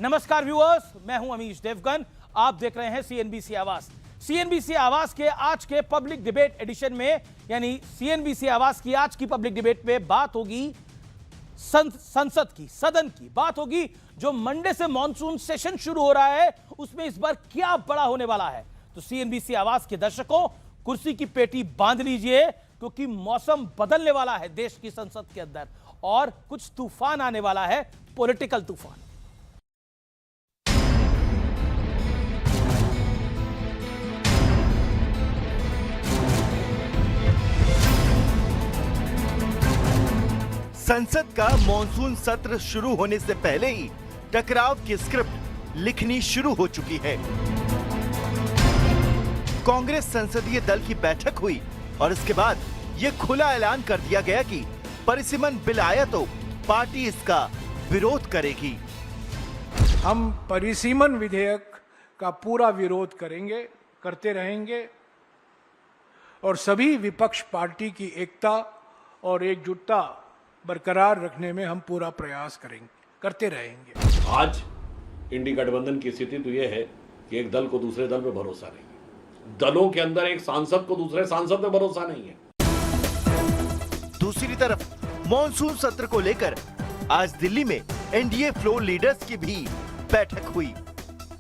नमस्कार व्यूअर्स, मैं हूं अमीश देवगन। आप देख रहे हैं सीएनबीसी आवाज। सीएनबीसी आवाज के आज के पब्लिक डिबेट एडिशन में, यानी सीएनबीसी आवाज की आज की पब्लिक डिबेट में बात होगी संसद की, सदन की बात होगी। जो मंडे से मॉनसून सेशन शुरू हो रहा है, उसमें इस बार क्या बड़ा होने वाला है। तो सीएनबीसी आवाज के दर्शकों, कुर्सी की पेटी बांध लीजिए, क्योंकि मौसम बदलने वाला है देश की संसद के अंदर और कुछ तूफान आने वाला है, पॉलिटिकल तूफान। संसद का मॉनसून सत्र शुरू होने से पहले ही टकराव की स्क्रिप्ट लिखनी शुरू हो चुकी है। कांग्रेस संसदीय दल की बैठक हुई और इसके बाद यह खुला ऐलान कर दिया गया कि परिसीमन बिल आया तो पार्टी इसका विरोध करेगी। हम परिसीमन विधेयक का पूरा विरोध करेंगे, करते रहेंगे और सभी विपक्ष पार्टी की एकता और एकजुटता बरकरार रखने में हम पूरा प्रयास करेंगे, करते रहेंगे। आज इंडी गठबंधन की स्थिति तो यह है कि एक दल को दूसरे दल पे भरोसा नहीं है, दलों के अंदर एक सांसद को दूसरे सांसद पे भरोसा नहीं है। दूसरी तरफ मॉनसून सत्र को लेकर आज दिल्ली में एनडीए फ्लोर लीडर्स की भी बैठक हुई।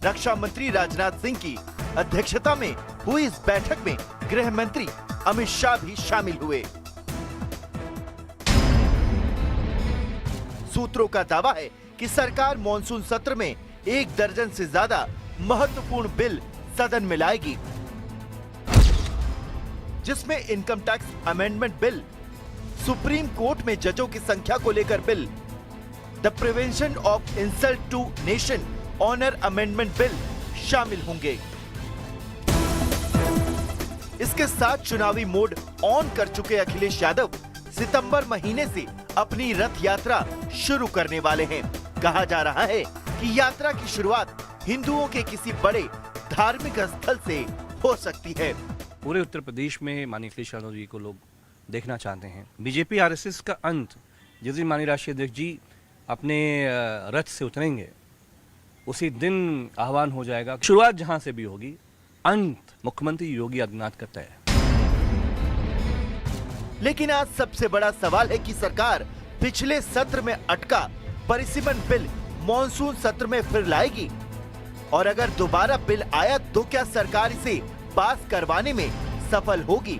रक्षा मंत्री राजनाथ सिंह की अध्यक्षता में हुई इस बैठक में गृह मंत्री अमित शाह भी शामिल हुए। सूत्रों का दावा है कि सरकार मॉनसून सत्र में 1 दर्जन से ज्यादा महत्वपूर्ण बिल सदन में लाएगी, जिसमें income tax amendment bill, supreme court में जजों की संख्या को लेकर bill, the prevention of insult to nation honour amendment bill शामिल होंगे। इसके साथ चुनावी मोड ऑन कर चुके अखिलेश यादव सितंबर महीने से अपनी रथ यात्रा शुरू करने वाले हैं। कहा जा रहा है कि यात्रा की शुरुआत हिंदुओं के किसी बड़े धार्मिक स्थल से हो सकती है। पूरे उत्तर प्रदेश में माननीय अखिलेश यादव जी को लोग देखना चाहते हैं। बीजेपी आरएसएस का अंत जिस दिन माननीय राष्ट्रीय अध्यक्ष जी अपने रथ से उतरेंगे, उसी दिन आह्वान हो जाएगा। शुरुआत जहां से भी होगी, अंत मुख्यमंत्री योगी आदित्यनाथ का तय है। लेकिन आज सबसे बड़ा सवाल है कि सरकार पिछले सत्र में अटका परिसीमन बिल मॉनसून सत्र में फिर लाएगी, और अगर दोबारा बिल आया तो क्या सरकार इसे पास करवाने में सफल होगी।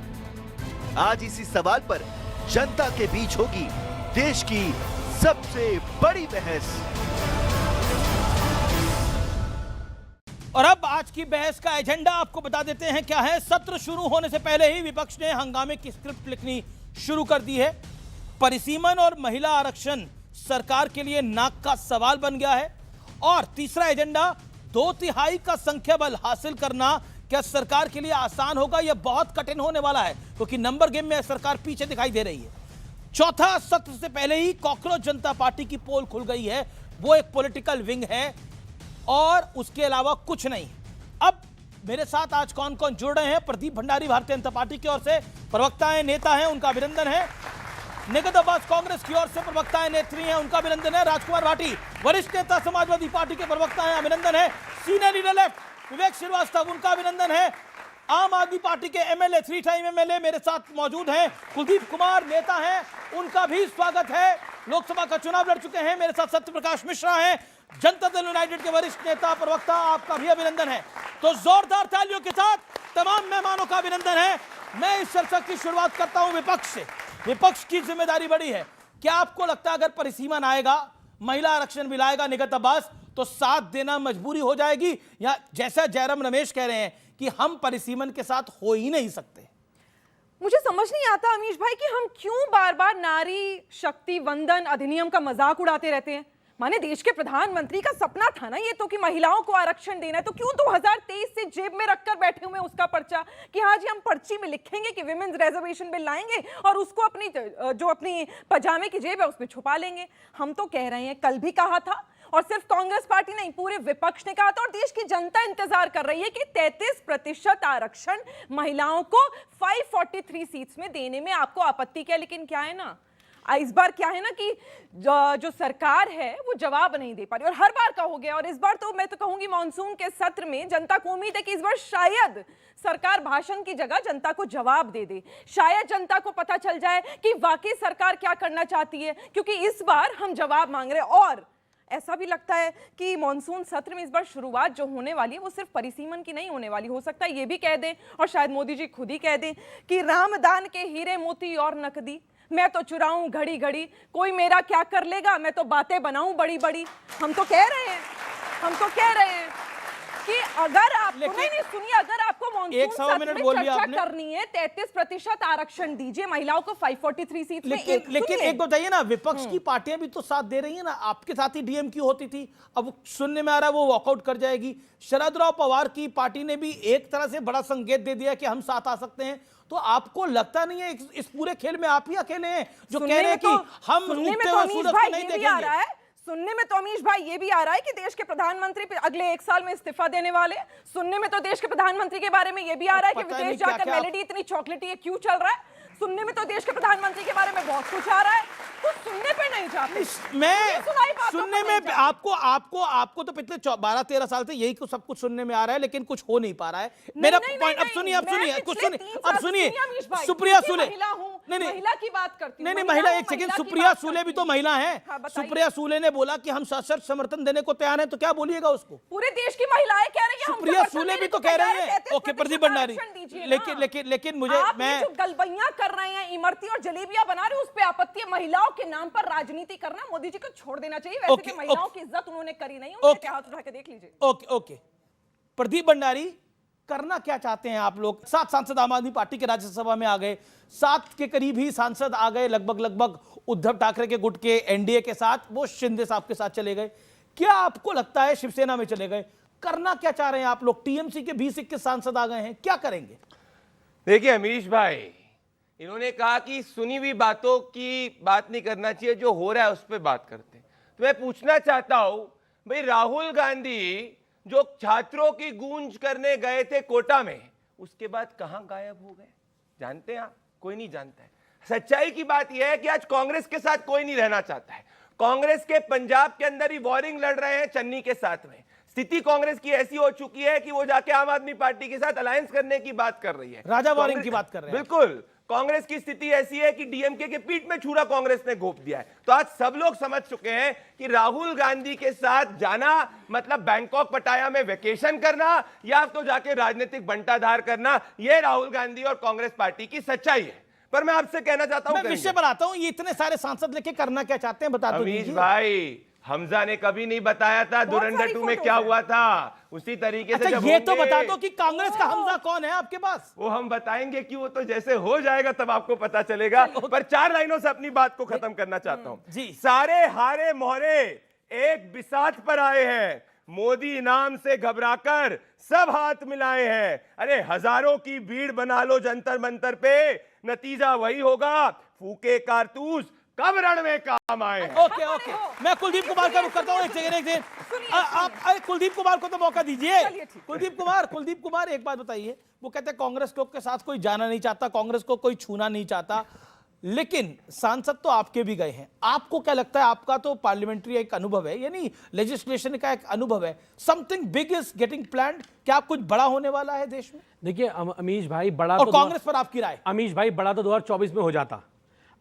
आज इसी सवाल पर जनता के बीच होगी देश की सबसे बड़ी बहस। और अब आज की बहस का एजेंडा आपको बता देते हैं क्या है। सत्र शुरू होने से पहले ही विपक्ष ने हंगामे की स्क्रिप्ट लिखनी शुरू कर दी है। परिसीमन और महिला आरक्षण सरकार के लिए नाक का सवाल बन गया है। और तीसरा एजेंडा, 2/3 का संख्या बल हासिल करना क्या सरकार के लिए आसान होगा? यह बहुत कठिन होने वाला है, क्योंकि नंबर गेम में सरकार पीछे दिखाई दे रही है। चौथा, सत्र से पहले ही कॉकरोच जनता पार्टी की पोल खुल गई है। वो एक पॉलिटिकल विंग है और उसके अलावा कुछ नहीं। अब मेरे साथ आज कौन कौन जुड़ रहे हैं? प्रदीप भंडारी भारतीय जनता पार्टी की ओर से प्रवक्ता हैं, नेता हैं, उनका अभिनंदन है। निगत अब्बास कांग्रेस की ओर से प्रवक्ता हैं, नेत्री हैं, उनका अभिनंदन है। राजकुमार भाटी वरिष्ठ नेता समाजवादी पार्टी के प्रवक्ता हैं, अभिनंदन है। सीनियर लीडर लेफ्ट विवेक श्रीवास्तव, उनका अभिनंदन है। आम आदमी पार्टी के एमएलए, 3 टाइम एमएलए मेरे साथ मौजूद हैं। कुलदीप कुमार नेता हैं, उनका भी स्वागत है। लोकसभा का चुनाव लड़ चुके हैं। मेरे साथ सत्य प्रकाश मिश्रा हैं, जनता दल यूनाइटेड के वरिष्ठ नेता प्रवक्ता, आपका भी अभिनंदन है। तो जोरदार तालियों के साथ तमाम मेहमानों का अभिनंदन है। मैं इस चर्चा की शुरुआत करता हूं विपक्ष से। विपक्ष की जिम्मेदारी बड़ी है। क्या आपको लगता है अगर परिसीमन आएगा, महिला आरक्षण भी लाएगा निगत अब्बास, तो साथ देना मजबूरी हो जाएगी, या जैसा जयराम रमेश कह रहे हैं कि हम परिसीमन के साथ हो ही नहीं सकते? मुझे समझ नहीं आता अमीश भाई कि हम क्यों बार बार नारी शक्ति वंदन अधिनियम का मजाक उड़ाते रहते हैं। माने देश के प्रधानमंत्री का सपना था ना ये तो कि महिलाओं को आरक्षण देना है, तो क्यों 2023 से जेब में रखकर बैठे हुए उसका पर्चा कि हाँ जी हम पर्ची में लिखेंगे कि विमेंस रिजर्वेशन बिल लाएंगे और उसको अपनी जो अपनी पजामे की जेब है उसमें छुपा लेंगे। हम तो कह रहे हैं, कल भी कहा था और सिर्फ कांग्रेस पार्टी नहीं पूरे विपक्ष ने कहा था और देश की जनता इंतजार कर रही है कि 33% आरक्षण महिलाओं को 543 सीट्स में देने में आपको आपत्ति क्या? लेकिन क्या है ना, इस बार क्या है ना कि जो सरकार है वो जवाब नहीं दे पा रही, और हर बार का हो गया। और इस बार तो मैं तो कहूंगी मानसून के सत्र में जनता को उम्मीद है कि इस बार शायद सरकार भाषण की जगह जनता को जवाब दे दे, शायद जनता को पता चल जाए कि वाकई सरकार क्या करना चाहती है, क्योंकि इस बार हम जवाब मांग रहे हैं। और ऐसा भी लगता है कि मॉनसून सत्र में इस बार शुरुआत जो होने वाली है वो सिर्फ परिसीमन की नहीं होने वाली। हो सकता है ये भी कह दें, और शायद मोदी जी खुद ही कह दें, कि रामदान के हीरे मोती और नकदी मैं तो चुराऊं घड़ी घड़ी, कोई मेरा क्या कर लेगा, मैं तो बातें बनाऊं बड़ी बड़ी। हम तो कह रहे हैं कि अगर आप नहीं सुनिए, अगर आपको मॉनसून सत्र में चर्चा करनी है 33% आरक्षण दीजिए महिलाओं को 543 सीट में। लेकिन एक बताइए ना, विपक्ष की पार्टियां भी तो साथ दे रही है ना, आपके साथ ही डीएमके होती थी, अब सुनने में आ रहा है वो वॉकआउट कर जाएगी। शरद राव पवार की पार्टी ने भी एक तरह से बड़ा संकेत दे दिया कि हम साथ आ सकते हैं। तो आपको लगता नहीं है इस पूरे खेल में आप ही अकेले हैं जो कह रहे हैं कि हम उगते हुए सूरज को नहीं देखेंगे? सुनने में तो अमीश भाई ये भी आ रहा है कि देश के प्रधानमंत्री अगले 1 साल में इस्तीफा देने वाले। सुनने में तो देश के प्रधानमंत्री के बारे में ये भी आ रहा है कि विदेश जाकर मेलेडी इतनी चॉकलेटी है क्यों चल रहा है। सुनने में तो देश के प्रधानमंत्री के बारे में बहुत कुछ आ रहा है, तो सुनने पे नहीं जाते। सुनने में आपको तो पिछले 12-13 साल से यही सब कुछ सुनने में आ रहा है, लेकिन कुछ हो नहीं पा रहा है। मेरा पॉइंट अब सुनिए सुप्रिया सूले, महिला की बात करती हूं। नहीं महिला, एक सेकंड, सुप्रिया सूले भी तो महिला है। सुप्रिया सूले ने बोला कि हम सशर्त समर्थन देने को तैयार हैं, तो क्या बोलिएगा उसको? पूरे देश की महिलाएं कह रही है। सुप्रिया सूले भी तो कह रही है। ओके प्रदीप भंडारी, लेकिन मुझे मैं गलबैया कर रहे हैं, इमरती और जलेबियां बना रहे, उस पे आपत्ति है। महिलाओं के नाम पर राजनीति करना मोदी जी को छोड़ देना चाहिए। वैसे कि महिलाओं की इज्जत उन्होंने करी नहीं, उनके हाथ उठा के देख लीजिए। ओके प्रदीप भंडारी, करना क्या चाहते हैं आप लोग? 7 सांसद आम आदमी पार्टी के राज्यसभा में आ गए, 7 के करीब ही सांसद आ गए लगभग उद्धव ठाकरे के गुट के एनडीए के साथ, वो शिंदे साहब के साथ चले गए। क्या आपको लगता है शिवसेना में चले गए? करना क्या चाह रहे हैं आप लोग? टीएमसी के 20-21 सांसद आ गए हैं, क्या करेंगे? देखिए अमीश भाई, इन्होंने कहा कि सुनी हुई बातों की बात नहीं करना चाहिए, जो हो रहा है उस पर बात करते हैं। तो मैं पूछना चाहता हूं भाई, राहुल गांधी जो छात्रों की गूंज करने गए थे कोटा में, उसके बाद कहां गायब हो गए? जानते हैं आप? कोई नहीं जानता है। सच्चाई की बात यह है कि आज कांग्रेस के साथ कोई नहीं रहना चाहता है। कांग्रेस के पंजाब के अंदर ही वॉरिंग लड़ रहे हैं चन्नी के साथ में। स्थिति कांग्रेस की ऐसी हो चुकी है कि वो जाके आम आदमी पार्टी के साथ अलायंस करने की बात कर रही है। राजा वॉरिंग की बात कर रहे हैं। बिल्कुल, कांग्रेस की स्थिति ऐसी है कि डीएमके के पीठ में छुरा कांग्रेस ने घोंप दिया है। तो आज सब लोग समझ चुके हैं कि राहुल गांधी के साथ जाना मतलब बैंकॉक पटाया में वेकेशन करना, या तो जाके राजनीतिक बंटाधार करना। यह राहुल गांधी और कांग्रेस पार्टी की सच्चाई है। पर मैं आपसे कहना चाहता हूं, मैं विषय पर आता हूं, ये इतने सारे सांसद लेके करना क्या चाहते हैं बता दो अमीश भाई। हमजा ने कभी नहीं बताया था धुरंधर 2 में क्या हुआ था, उसी तरीके से जब ये तो बता दो कि कांग्रेस का हमजा कौन है आपके पास? वो हम बताएंगे कि वो तो जैसे हो जाएगा तब आपको पता चलेगा। पर 4 लाइनों से अपनी बात को खत्म करना चाहता हूं। सारे हारे मोहरे एक बिसात पर आए हैं, मोदी नाम से घबराकर सब हाथ मिलाए हैं। अरे हजारों की भीड़ बना लो जंतर मंतर पे, नतीजा वही होगा, फूके कारतूस कब रण में काम आए। ओके मैं कुलदीप कुमार का रुख करता हूं। एक सेकंड आप कुलदीप कुमार को तो मौका दीजिए। कुलदीप कुमार एक बात बताइए, वो कहते हैं कांग्रेस लोग के साथ कोई जाना नहीं चाहता, कांग्रेस को कोई छूना नहीं चाहता, लेकिन सांसद तो आपके भी गए हैं। आपको क्या लगता है, आपका तो पार्लियामेंट्री एक अनुभव है, यानी लेजिस्लेशन का एक अनुभव है, something big is getting planned, क्या कुछ बड़ा होने वाला है देश में? देखिए अमीश भाई, बड़ा और कांग्रेस पर आपकी राय? अमीश भाई, बड़ा तो 2024 में हो जाता।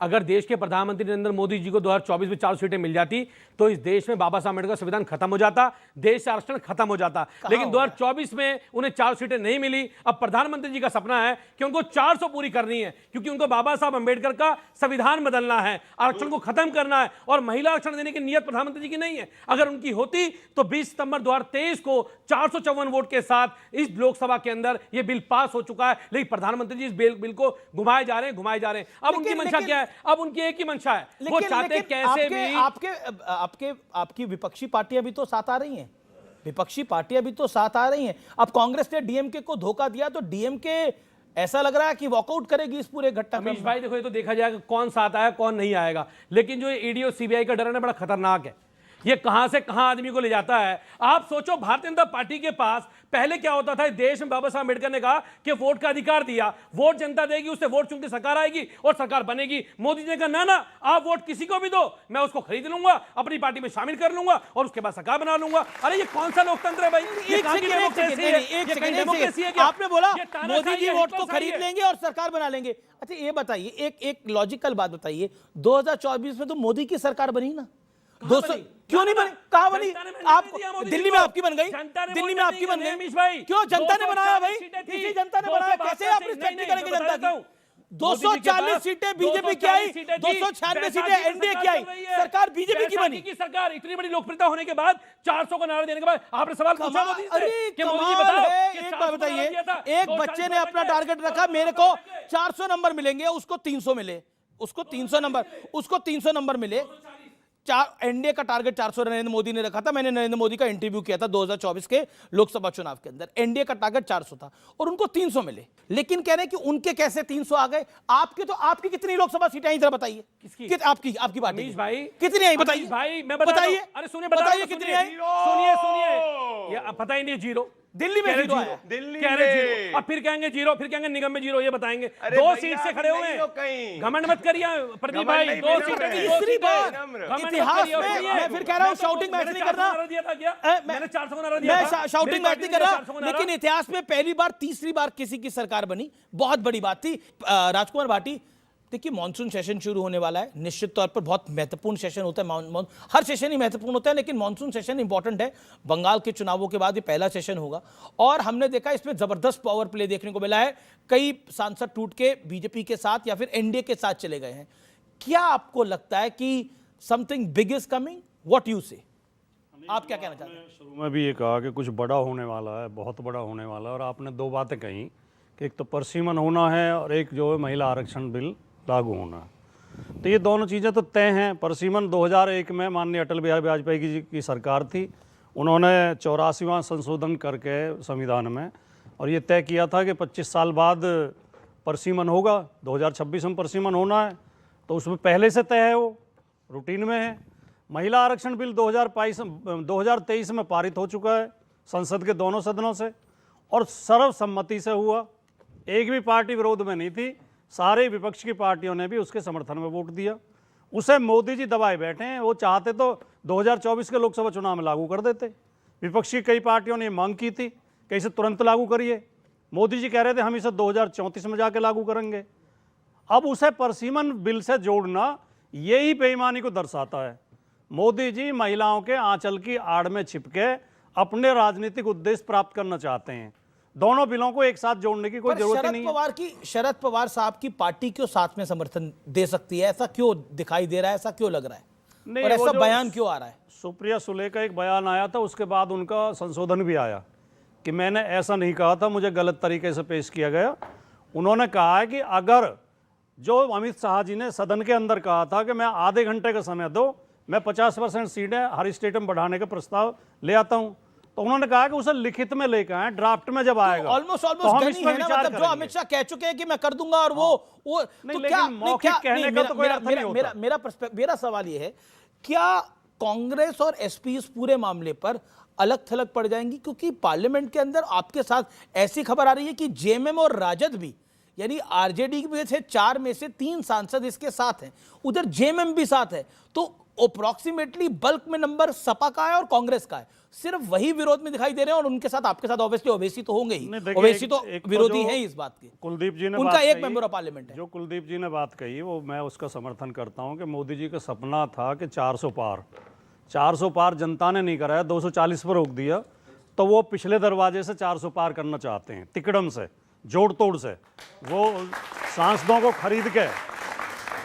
अगर देश के प्रधानमंत्री नरेंद्र मोदी जी को 2024 में 4 सीटें मिल जाती तो इस देश में बाबा साहब अम्बेडकर संविधान खत्म हो जाता, देश से आरक्षण खत्म हो जाता। लेकिन 2024 में उन्हें 4 सीटें नहीं मिली। अब प्रधानमंत्री जी का सपना है कि उनको 400 पूरी करनी है, क्योंकि उनको बाबा साहब अम्बेडकर का संविधान बदलना है, आरक्षण को खत्म करना है, और महिला आरक्षण देने की नियत प्रधानमंत्री जी की नहीं है। अगर उनकी होती तो 20 सितंबर 2023 को 454 वोट के साथ इस लोकसभा के अंदर यह बिल पास हो चुका है। लेकिन प्रधानमंत्री जी इस बिल को घुमाए जा रहे हैं। अब उनकी मंशा क्या है? अब उनकी एक ही मंशा है, वो चाहते कैसे भी। आपकी विपक्षी पार्टियां भी तो साथ आ रही हैं, विपक्षी पार्टियां भी तो साथ आ रही हैं। अब कांग्रेस ने डीएमके को धोखा दिया तो डीएमके ऐसा लग रहा है कि वॉकआउट करेगी इस पूरे घटनाक्रम में। अमीश भाई देखो, ये तो देखा जाएगा कौन साथ आया कौन नहीं आएगा, लेकिन जो ईडी और सीबीआई का डर है ना, बड़ा खतरनाक है। ये कहां से कहां आदमी को ले जाता है। आप सोचो, भारतीय जनता पार्टी के पास पहले क्या होता था, देश में बाबा साहब अम्बेडकर ने कहा कि वोट का अधिकार दिया, वोट जनता देगी, उससे वोट चुनकर सरकार आएगी और सरकार बनेगी। मोदी जी ने कहा ना ना, आप वोट किसी को भी दो, मैं उसको खरीद लूंगा, अपनी पार्टी में शामिल कर लूंगा और उसके बाद सरकार बना लूंगा। अरे ये कौन सा लोकतंत्र है भाई? ये कहां की डेमोक्रेसी है? ये कहीं डेमोक्रेसी है क्या? आपने बोला ये तानाशाही मोदी जी है, वोट को हिटलरशाही खरीद है। लेंगे और सरकार बना लेंगे। अच्छा ये बताइए, एक लॉजिकल बात बताइए, 2024 में तो मोदी की सरकार बनी ना, 200 बनी? क्यों नहीं बनी? कहां बनी? जनता ने बनने आप नहीं दिया मोदी दिल्ली जी में को। आपकी बन गई, जनता ने दिल्ली वोट में आपकी नहीं बन दिया, गई। रमेश भाई। क्यों जनता ने बनाया 240 भाई? सीटें थी। इसी जनता ने बनाया, कैसे आप नहीं, रिस्पेक्ट नहीं, करेंगे मैं जनता बताता की? हूं। 240 सीटें बीजेपी की आई, 296 सीटें एनडीए की आई, सरकार बीजेपी की बनी। की सरकार इतनी बड़ी लोकप्रियता होने के बाद 400 का नारा देने के बाद आपने सवाल पूछा मोदी से अरे कि मोदी जी कमाल बताओ है। कि एक 400 बात का बताइए, नारा दिया था, एक 240 बच्चे ने अपना टारगेट रखा, मेरे को 400 नंबर मिलेंगे, उसको 300 मिले, उसको 300 नंबर मिले। एनडीए का टारगेट 400 नरेंद्र मोदी ने रखा था। मैंने नरेंद्र मोदी का इंटरव्यू किया था 2024 के लोकसभा चुनाव के अंदर। एनडीए का टारगेट 400 था और उनको 300 मिले, लेकिन कह रहे हैं कि उनके कैसे 300 आ गए। आपकी कितनी लोकसभा सीटें आई जरा बताइए? किसकी? आपकी पार्टी अमीश भाई कितनी आई बताइए? अमीश भाई मैं बताइए, अरे सुनिए, बताइए कितनी आई? सुनिए, ये पता ही नहीं, जीरो। दिल्ली में जीरो आया। दिल्ली कह रहे में। जीरो, अब फिर कहेंगे जीरो, फिर कहेंगे निगम में जीरो, ये बताएंगे। अरे 2 भैया, सीट से अभी खड़े नहीं हो हुए कहीं। घमंड मत करिए प्रदीप घमंड भाई। नहीं, 2 विनम्र सीटें, है। तीसरी बार घमंड मत इतिहास करिए, में सुनिए। मैं फिर कह रहा हूं, शाउटिंग मैच मैंने नहीं करना। 400 नारा दिया था क्या? मैंने 400 का नारा दिया मैं था। शाउटिंग मेरी मैच पार्टी नहीं कर ने रहा, 400 का नारा। लेकिन इतिहास में पहली बार, तीसरी बार किसी की सरकार बनी, बहुत बड़ी बात थी। राजकुमार भाटी, देखिए मॉनसून सेशन शुरू होने वाला है, निश्चित तौर पर बहुत महत्वपूर्ण सेशन होता है। हर सेशन ही महत्वपूर्ण होता है, लेकिन मॉनसून सेशन इंपॉर्टेंट है। बंगाल के चुनावों के बाद ये पहला सेशन होगा और हमने देखा इसमें जबरदस्त पावर प्ले देखने को मिला है। कई सांसद टूट के बीजेपी के साथ या फिर एनडीए के साथ चले गए हैं। क्या आपको लगता है कि something big is coming? What you से, आप क्या कहना चाहते हैं? शुरू में भी ये कहा कि कुछ बड़ा होने वाला है, बहुत बड़ा होने वाला है, और आपने 2 बातें कही कि एक तो परसीमन होना है और एक जो है महिला आरक्षण बिल लागू होना है। तो ये दोनों चीज़ें तो तय हैं। परसीमन 2001 में माननीय अटल बिहारी वाजपेयी जी की सरकार थी, उन्होंने 84वां संशोधन करके संविधान में, और ये तय किया था कि 25 साल बाद परसीमन होगा, 2026 में परसीमन होना है। तो उसमें पहले से तय है, वो रूटीन में है। महिला आरक्षण बिल 2023 में पारित हो चुका है संसद के दोनों सदनों से और सर्वसम्मति से हुआ। एक भी पार्टी विरोध में नहीं थी, सारे विपक्ष की पार्टियों ने भी उसके समर्थन में वोट दिया। उसे मोदी जी दबाए बैठे हैं। वो चाहते तो 2024 के लोकसभा चुनाव में लागू कर देते। विपक्ष की कई पार्टियों ने मांग की थी कि इसे तुरंत लागू करिए। मोदी जी कह रहे थे हम इसे 2034 में जाके लागू करेंगे। अब उसे परसीमन बिल से जोड़ना यही बेईमानी को दर्शाता है। मोदी जी महिलाओं के आंचल की आड़ में छिपके अपने राजनीतिक उद्देश्य प्राप्त करना चाहते हैं। दोनों बिलों को एक साथ जोड़ने की कोई जरूरत नहीं है। शरद पवार साहब की पार्टी क्यों साथ में समर्थन दे सकती है? ऐसा क्यों दिखाई दे रहा है, ऐसा क्यों लग रहा है, नहीं, और वो ऐसा जो बयान क्यों आ रहा है? सुप्रिया सुले का एक बयान आया था, उसके बाद उनका संशोधन भी आया कि मैंने ऐसा नहीं कहा था, मुझे गलत तरीके से पेश किया गया। उन्होंने कहा है कि अगर जो अमित शाह जी ने सदन के अंदर कहा था कि मैं आधे घंटे का समय दो, मैं 50% सीटें हर स्टेट में बढ़ाने का प्रस्ताव ले आता हूं, तो उन्होंने कहा कि उसे लिखित में लेकर आए, ड्राफ्ट में जब आएगा ऑलमोस्ट तो हम गनी इसमें है ना, विचार मतलब जो अमित शाह कह चुके हैं कि मैं कर दूंगा, और वो नहीं, तो क्या लेकिन मौखिक कहने का तो कोई अर्थ नहीं होता। मेरा सवाल ये है, क्या कांग्रेस और एसपी इस पूरे मामले पर अलग थलग पड़ जाएंगी? क्योंकि पार्लियामेंट के अंदर आपके साथ ऐसी खबर आ रही है कि जेएमएम और राजद भी, यानी आरजेडी में से 4 में से 3 सांसद इसके साथ हैं, उधर जेएमएम भी साथ है, तो अप्रोक्सीमेटली बल्क में नंबर सपा का है और कांग्रेस का है। सिर्फ वही विरोध में दिखाई दे रहे हैं, और उनके साथ आपके साथ ऑब्वियसली ओवैसी तो होंगे ही, ओवैसी तो विरोधी हैं इस बात के। कुलदीप जी ने उनका बात एक कही, मेंबर ऑफ पार्लियामेंट है। जो कुलदीप जी ने बात कही वो मैं उसका समर्थन करता हूं कि मोदी जी का सपना था कि 400 पार जनता ने नहीं कराया, 240 पर रोक दिया, तो वो पिछले दरवाजे से 400 पार करना चाहते हैं, तिकड़म से, जोड़ तोड़ से। वो सांसदों को खरीद के,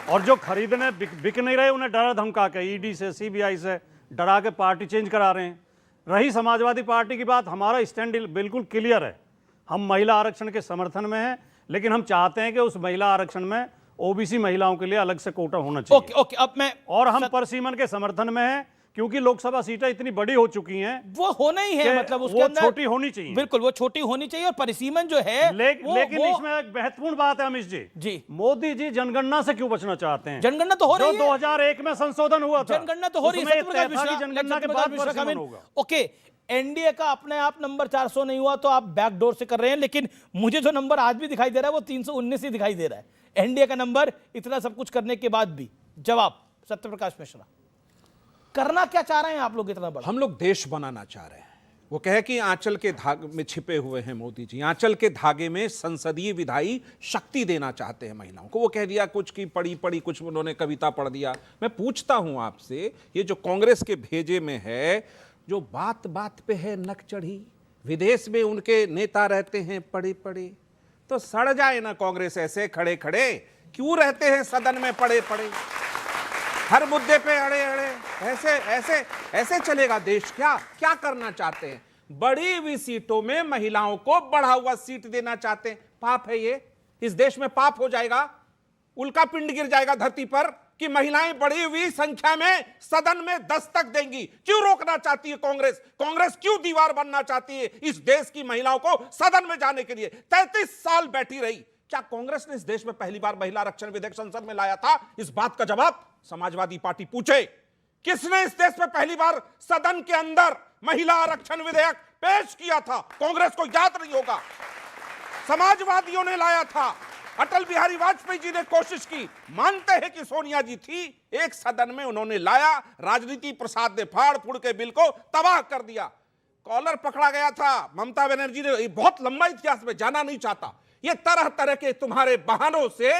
और जो खरीदने बिक नहीं रहे उन्हें डरा धमका के, ईडी से, सीबीआई से डरा के पार्टी चेंज करा रहे हैं। रही समाजवादी पार्टी की बात, हमारा स्टैंड बिल्कुल क्लियर है। हम महिला आरक्षण के समर्थन में हैं, लेकिन हम चाहते हैं कि उस महिला आरक्षण में ओबीसी महिलाओं के लिए अलग से कोटा होना चाहिए। ओके, अब मैं और हम परसीमन के समर्थन में हैं, क्योंकि लोकसभा सीटें इतनी बड़ी हो चुकी हैं, वो होना ही है, कि मतलब उसके वो अंदर छोटी होनी चाहिए। बिल्कुल वो छोटी होनी चाहिए, और परिसीमन जो है लेकिन इसमें एक महत्वपूर्ण बात है अमित जी, मोदी जी जनगणना से क्यों बचना चाहते हैं? जनगणना तो हो रही है, 2001 में संशोधन हुआ था, जनगणना तो हो रही है, उसमें तय था कि जनगणना के बाद परिसीमन होगा। ओके, एनडीए का अपने आप नंबर 400 नहीं हुआ तो आप बैकडोर से कर रहे हैं, लेकिन मुझे जो नंबर आज भी दिखाई दे रहा है वो 319 ही दिखाई दे रहा है, एनडीए का नंबर, इतना सब कुछ करने के बाद भी। जवाब सत्यप्रकाश मिश्रा, करना क्या चाह रहे हैं आप लोग इतना बड़ा? हम लोग देश बनाना चाह रहे हैं। वो कहे कि आंचल के धागे में छिपे हुए हैं मोदी जी, आंचल के धागे में संसदीय विधायी शक्ति देना चाहते हैं महिलाओं को। वो कह दिया कुछ की पढ़ी कुछ उन्होंने कविता पढ़ दिया। मैं पूछता हूं आपसे, ये जो कांग्रेस के भेजे में है, जो बात बात पे है नक चढ़ी, विदेश में उनके नेता रहते हैं पड़े पड़े, तो सड़ जाए ना कांग्रेस ऐसे खड़े खड़े, क्यों रहते हैं सदन में पड़े पड़े, हर मुद्दे पे अड़े अड़े, ऐसे ऐसे ऐसे चलेगा देश? क्या क्या करना चाहते हैं? बड़ी हुई सीटों में महिलाओं को बढ़ा हुआ सीट देना चाहते हैं। पाप है ये, इस देश में पाप हो जाएगा, उल्का पिंड गिर जाएगा धरती पर कि महिलाएं बड़ी हुई संख्या में सदन में दस्तक देंगी। क्यों रोकना चाहती है कांग्रेस? कांग्रेस क्यों दीवार बनना चाहती है इस देश की महिलाओं को सदन में जाने के लिए? 33 साल बैठी रही। क्या कांग्रेस ने इस देश में पहली बार महिला आरक्षण विधेयक संसद में लाया था? इस बात का जवाब समाजवादी पार्टी पूछे। किसने इस देश में पहली बार सदन के अंदर महिला आरक्षण विधेयक पेश किया था? कांग्रेस को याद नहीं होगा, समाजवादियों ने लाया था। अटल बिहारी वाजपेयी जी ने कोशिश की, मानते हैं कि सोनिया जी थी, एक सदन में उन्होंने लाया, राजनीति प्रसाद ने फाड़ फूड़ के बिल को तबाह कर दिया। कॉलर पकड़ा गया था, ममता बनर्जी ने, बहुत लंबा इतिहास में जाना नहीं चाहता। ये तरह तरह के तुम्हारे बहानों से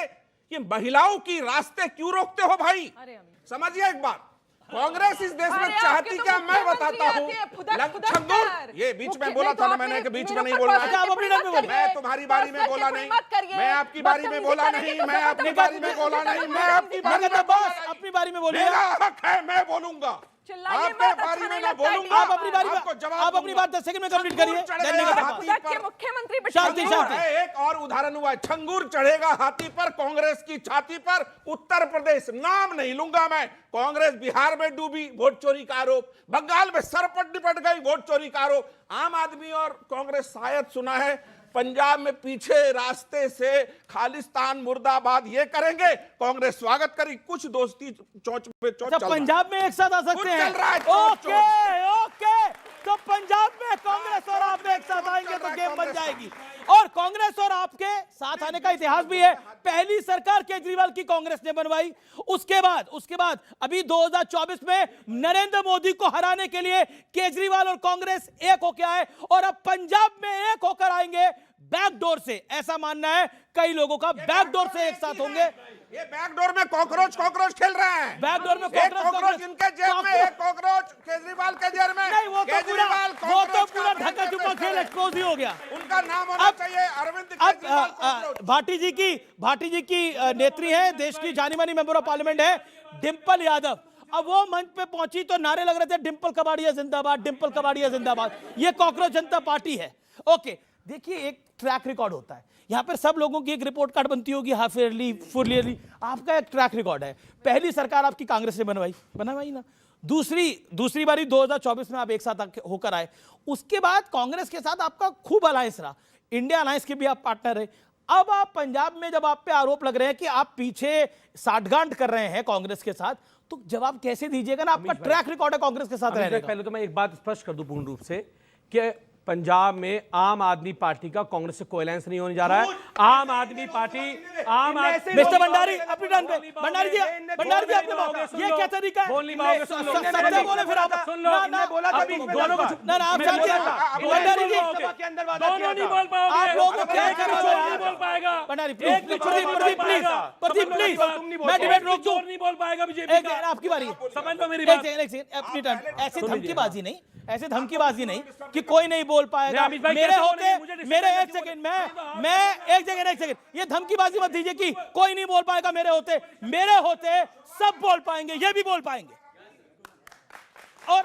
ये महिलाओं की रास्ते क्यों रोकते हो भाई? समझिए एक बात, कांग्रेस इस देश में चाहती क्या? मैं बताता हूँ। ये बीच में बोला था ना मैंने कि बीच में नहीं बोलना है। मैं तुम्हारी बारी में बोला नहीं, मैं आपकी बारी में बोला नहीं, मैं अपनी बारी में बोला नहीं, मैं आपकी बारी में बस अपनी बारी में बोलिए। मेरा हक है, मैं बोलूंगा। आपके बारी में ना बोलूंगा। आप अपनी बारी में, आप अपनी बात 10 सेकंड में कंप्लीट करिए। मुख्यमंत्री शांति शांति। एक और उदाहरण हुआ, छंगूर चढ़ेगा हाथी पर कांग्रेस की छाती पर। उत्तर प्रदेश, नाम नहीं लूंगा मैं, कांग्रेस बिहार में डूबी, वोट चोरी का आरोप, बंगाल में सरपट निपट गई, वोट चोरी का आरोप। आम आदमी और कांग्रेस शायद सुना है पंजाब में पीछे रास्ते से खालिस्तान मुर्दाबाद ये करेंगे, कांग्रेस स्वागत करी। कुछ दोस्ती चौच पे चौच चल रहा है। पंजाब में एक साथ आ सकते हैं। ओके ओके, तो पंजाब में कांग्रेस और आप एक साथ आएंगे तो गेम बन जाएगी। और कांग्रेस और आपके साथ आने का इतिहास भी है। पहली सरकार केजरीवाल की कांग्रेस ने बनवाई, उसके बाद अभी 2024 में नरेंद्र मोदी को हराने के लिए केजरीवाल और कांग्रेस एक होकर आए, और अब पंजाब में एक होकर आएंगे बैकडोर से। ऐसा मानना है कई लोगों का, बैकडोर से एक साथ होंगे। ये बैकडोर में कॉकरोच खेल रहे हैं। बैकडोर में एक कॉकरोच इनके जेब में, एक कॉकरोच केजरीवाल के जेब में। नहीं, वो तो पूरा ढका चुका खेल एक्सपोज ही हो गया। उनका नाम होना चाहिए अरविंद केजरीवाल। भाटी जी की नेत्री है, देश की जानी मानी मेंबर ऑफ पार्लियामेंट है डिंपल यादव। अब वो मंच पे पहुंची तो नारे लग रहे थे, डिंपल कबाड़िया जिंदाबाद, डिंपल कबाड़िया जिंदाबाद। ये कॉकरोच जनता पार्टी है। ओके, देखिए एक ट्रैक रिकॉर्ड होता है यहाँ पर, सब लोगों की एक रिपोर्ट कार्ड बनती होगी, हाफ ईयरली, फुल ईयरली। आपका एक ट्रैक रिकॉर्ड है। पहली सरकार आपकी कांग्रेस ने बनवाई ना, दूसरी बारी 2024 में आप एक साथ होकर आए। उसके बाद कांग्रेस के साथ आपका खूब अलायंस रहा, इंडिया अलायंस के भी आप पार्टनर रहे। अब आप पंजाब में जब आप पे आरोप लग रहे हैं कि आप पीछे साठगांठ कर रहे हैं कांग्रेस के साथ, तो जवाब कैसे दीजिएगा ना? आपका ट्रैक रिकॉर्ड है कांग्रेस के साथ रहने का। पहले तो मैं एक बात स्पष्ट कर दूं पूर्ण रूप से कि पंजाब में आम आदमी पार्टी का कांग्रेस से कोई अलायंस नहीं होने जा रहा है। आम आदमी पार्टी, मिस्टर भंडारी अपनी टर्न पे, भंडारी जी अपने बात, ये क्या तरीका है? बोल नहीं पाओगे, सुन लो, सच्चा बोले फिर आप। सुन लो, ना बोला था दोनों को, ना आप शांति, भंडारी जी दोनों नहीं बोल पाओगे। आप लोगों को क्या कर रहे हो? नहीं बोल पाएगा भंडारी प्रदीप प्लीज, मैं डिबेट रोक दूं। नहीं बोल पाएगा बीजेपी का। आपकी बारी, समझ लो मेरी बात। अपनी टर्न। ऐसे धमकीबाजी नहीं, ऐसे धमकीबाजी नहीं कि कोई नहीं बोल पाएगा। मेरे होते, मेरे एक सेकंड, मैं एक सेकंड, ये धमकीबाजी मत दीजिए कि कोई नहीं बोल पाएगा। मेरे होते सब बोल पाएंगे, ये भी बोल पाएंगे। और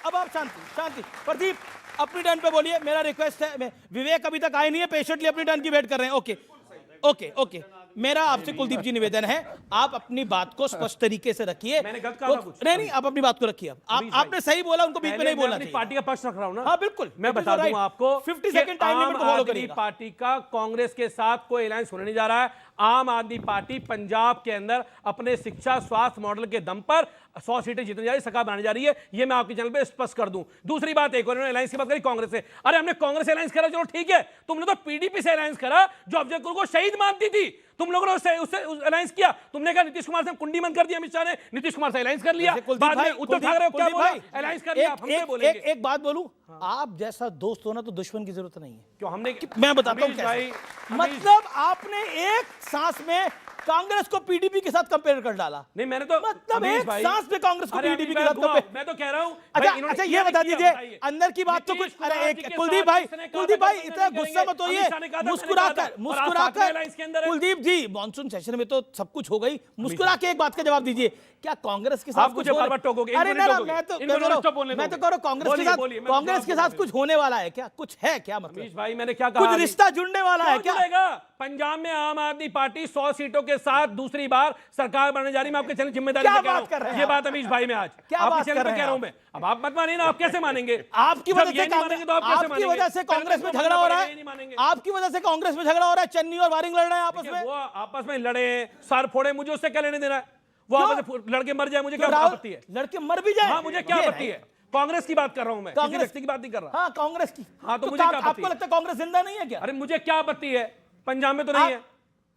अब आप शांति। प्रदीप अपनी टर्न पे बोलिए, मेरा रिक्वेस्ट है। विवेक अभी तक आए नहीं है, पेशेंटली अपनी टर्न की वेट कर रहे हैं। ओके मेरा आपसे कुलदीप जी निवेदन है, आप अपनी बात को स्पष्ट तरीके से रखिए। मैंने गलत कहा था कुछ? नहीं, आप अपनी बात को रखिए। आपने सही बोला, उनको बीच में नहीं बोलना चाहिए। पार्टी का पक्ष रख रहा हूं ना। हाँ बिल्कुल, मैं बता दूं आपको 50 सेकंड टाइम लिमिट फॉलो करिएगा। पार्टी का कांग्रेस के साथ कोई अलायंस होने नहीं जा रहा है। आम आदमी पार्टी पंजाब के अंदर अपने शिक्षा स्वास्थ्य मॉडल के दम पर 100 सीटें जीतने जा रही है, सरकार बनाने जा रही है। ये मैं आपके चैनल पे स्पष्ट कर दूं। दूसरी बात, एक और अलायंस की बात करी कांग्रेस से। अरे हमने कांग्रेस से अलायंस करा, चलो ठीक है। तुमने तो पीडीपी से अलायंस करा जो अफजल गुरु को शहीद मानती थी। तुम लोगों ने उससे अलायंस किया। तुमने कहा नीतीश कुमार से कुंडी बंद कर दिया, अमित शाह ने नीतीश कुमार से अलायंस कर लिया। बाद में उद्धव ठाकरे क्या बोला, अलायंस कर लिया। हम क्या बोलेंगे? एक बात बोलूं, आप जैसा दोस्त होना तो दुश्मन की जरूरत नहीं है। क्यों हमने, मैं बताता हूं कैसे। मतलब आपने एक सांस में कांग्रेस को पीडीपी के साथ कंपेयर कर डाला। नहीं, मैंने तो मतलब एक सांस में कांग्रेस को पीडीपी के साथ कंपेयर। मैं तो कह रहा हूं। अच्छा ये बता दीजिए अंदर की बात तो कुछ। अरे कुलदीप भाई इतना गुस्सा मत होइए, मुस्कुराकर कुलदीप जी, मॉनसून सेशन में तो सब कुछ हो गई, मुस्कुरा के एक बात का जवाब दीजिए, क्या कांग्रेस के साथ कुछ? अरे ना, मैं तो कह रहा हूं कांग्रेस के साथ कुछ होने वाला है क्या? कुछ है क्या? मतलब भाई मैंने क्या कहा, कुछ रिश्ता जुड़ने वाला है क्या? पंजाब में आम आदमी पार्टी 100 सीटों के साथ दूसरी बार सरकार बनने जा रही है। मैं आपके चैनल जिम्मेदारी से कह रहा हूं। ये बात अमीश भाई में आज आपके चैनल पे कह रहा हूं मैं। अब आप मत मानिए ना, आप कैसे मानेंगे? आपकी वजह से कांग्रेस में झगड़ा हो रहा है। आपकी वजह से कांग्रेस में झगड़ा हो रहा है। चन्नी और वारिंग लड़ रहे हैं आपस में। वो आपस में लड़े, सर फोड़े, मुझे उससे क्या लेने देना है? वो आपस में लड़के मर जाए, मुझे क्या आपत्ति है? लड़के मर भी जाए, हाँ, मुझे क्या आपत्ति है? कांग्रेस की बात कर रहा हूं मैं, किसी व्यक्ति की बात नहीं कर रहा। हाँ, कांग्रेस की। हाँ, तो मुझे क्या आपत्ति? आपको लगता है कांग्रेस जिंदा नहीं है क्या? अरे मुझे क्या आपत्ति है? पंजाब में तो नहीं है,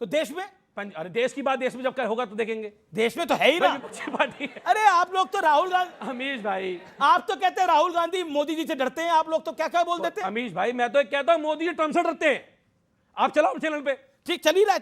तो देश में? अरे देश की बात देश में जब होगा तो देखेंगे। देश में तो है ही ना। पार्टी है। अरे आप लोग तो राहुल गांधी, अमीश भाई, आप तो कहते हैं राहुल गांधी मोदी जी से डरते हैं, आप लोग तो क्या क्या बोल देते हैं। अमीश भाई, मैं तो कहता हूं मोदी जी ट्रम्प से डरते हैं। आप चलाओ चैनल पे, ठीक चल ही रहा है।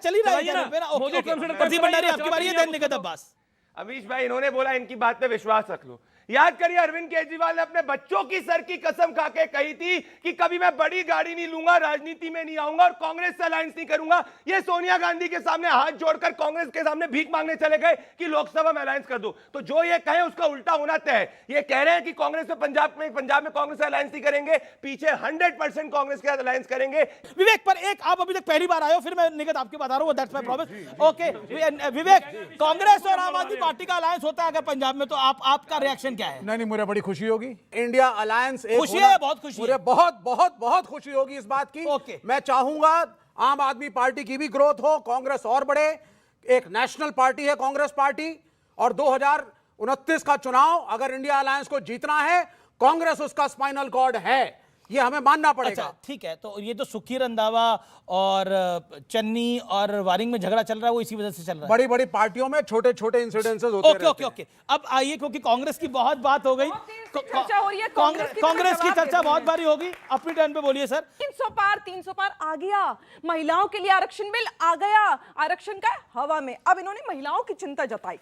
मोदी ट्रम्प से प्रदीप भंडारी आपकी बारी है, निगत अब्बास। अमीश भाई, इन्होंने बोला इनकी बात पे विश्वास रख लो। याद करिए, अरविंद केजरीवाल ने अपने बच्चों की सर की कसम खा के कही थी कि कभी मैं बड़ी गाड़ी नहीं लूंगा, राजनीति में नहीं आऊंगा और कांग्रेस से अलायंस नहीं करूंगा। ये सोनिया गांधी के सामने हाथ जोड़कर कांग्रेस के सामने भीख मांगने चले गए कि लोकसभा में अलायंस कर दो। तो जो ये कहे उसका उल्टा होना तय है। ये कह रहे हैं कि कांग्रेस में पंजाब में कांग्रेस से अलायंस नहीं करेंगे, पीछे 100% कांग्रेस के साथ अलायंस करेंगे। विवेक, पर एक, आप अभी तक पहली बार आए हो, फिर मैं निगत आपकी बात आ रहा हूं, दैट्स माय प्रॉमिस। ओके विवेक, कांग्रेस और आम आदमी पार्टी का अलायंस होता है अगर पंजाब में, तो आपका रिएक्शन क्या है? नहीं, मुझे बड़ी खुशी होगी। इंडिया अलायंस एक खुशी है, बहुत खुशी है। मुझे बहुत बहुत बहुत खुशी होगी इस बात की। ओके। मैं चाहूंगा आम आदमी पार्टी की भी ग्रोथ हो, कांग्रेस और बढ़े। एक नेशनल पार्टी है कांग्रेस पार्टी, और 2029 का चुनाव अगर इंडिया अलायंस को जीतना है, कांग्रेस उसका स्पाइनल कॉर्ड है, ये हमें मानना पड़ेगा। अच्छा, ठीक है। तो ये जो सुखी रंधावा और चन्नी और वारिंग में झगड़ा चल रहा है, वो इसी वजह से चल रहा है। बड़ी बड़ी पार्टियों में छोटे छोटे इंसिडेंसेस होते रहते हैं। ओके। अब आइए, क्योंकि कांग्रेस की बहुत बात हो गई, चर्चा हो रही है, कांग्रेस की चर्चा बहुत बारी होगी। अपनी टर्न पे बोलिए सर। 300 पार आ गया। महिलाओं के लिए आरक्षण बिल आ गया, आरक्षण का हवा में। अब इन्होंने महिलाओं की चिंता जताई।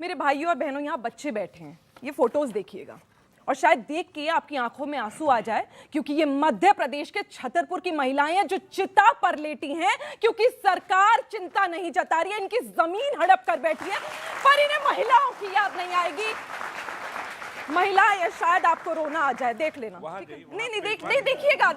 मेरे भाइयों और बहनों, यहाँ बच्चे बैठे हैं, ये फोटोज देखिएगा और शायद देख के आपकी आंखों में आंसू आ जाए, क्योंकि ये मध्य प्रदेश के छतरपुर की महिलाएं हैं जो चिता पर लेटी हैं, क्योंकि सरकार चिंता नहीं जता रही है, इनकी जमीन हड़प कर बैठी है, पर इन्हें महिलाओं की याद नहीं आएगी। महिलाएं, या शायद आपको रोना आ जाए, देख लेना। नहीं, देखिएगा।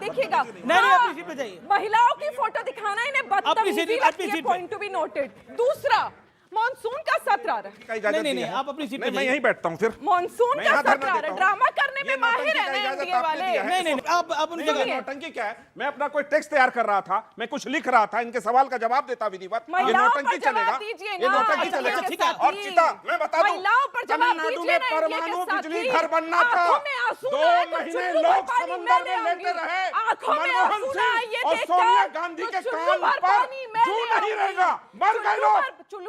महिलाओं की फोटो दिखाना इन्हें बदतमीजी लगती है, पॉइंट टू बी नोटेड। दूसरा, मानसून का सत्र आ रहा है। नहीं, आप अपनी सीट पे मैं यहीं बैठता हूं। फिर मानसून का सत्र आ रहा है, ड्रामा करने में माहिर है ना एनडीए वाले। नहीं, अब उनकी जगह नौटंकी क्या है? मैं अपना कोई टेक्स्ट तैयार कर रहा था, मैं कुछ लिख रहा था, इनके सवाल का जवाब देता विधिवत। ये नौटंकी चलेगा, ये नौटंकी चलेगा। और चिता, मैं बता दूं, तमिलनाडु में परमाणु बिजली घर बनना था, 2 महीने लोग समुद्र में लेटे रहे। मनमोहन सिंह और सोनिया गांधी के कान पर जू नहीं रहेगा, मर गए लोग।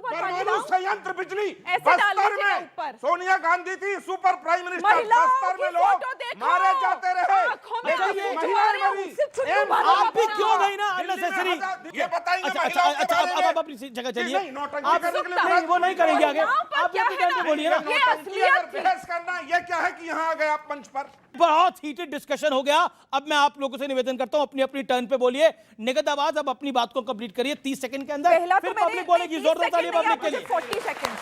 परमाणु संयंत्र बिजली बस्तर में सोनिया गांधी थी सुपर प्राइम मिनिस्टर, बस्तर में लोग मारे जाते रहे। आप भी क्यों नहीं ना अननेसेसरी? ये बताएंगे। अच्छा, अब अपनी जगह चलिए। आप वो नहीं करेंगे आगे, आप अपनी टर्न पे बोलिए ना। बहस करना ये क्या है कि यहाँ आ गए आप मंच पर? बहुत हीटेड डिस्कशन हो गया। अब मैं आप लोगों से निवेदन करता हूं, अपनी अपनी टर्न पे बोलिए। निगत आवाज, अब अपनी बात को कंप्लीट करिए 30 सेकंड के अंदर, फिर पब्लिक बोलेगी। जोरदार ताली पब्लिक के लिए। 40 सेकंड।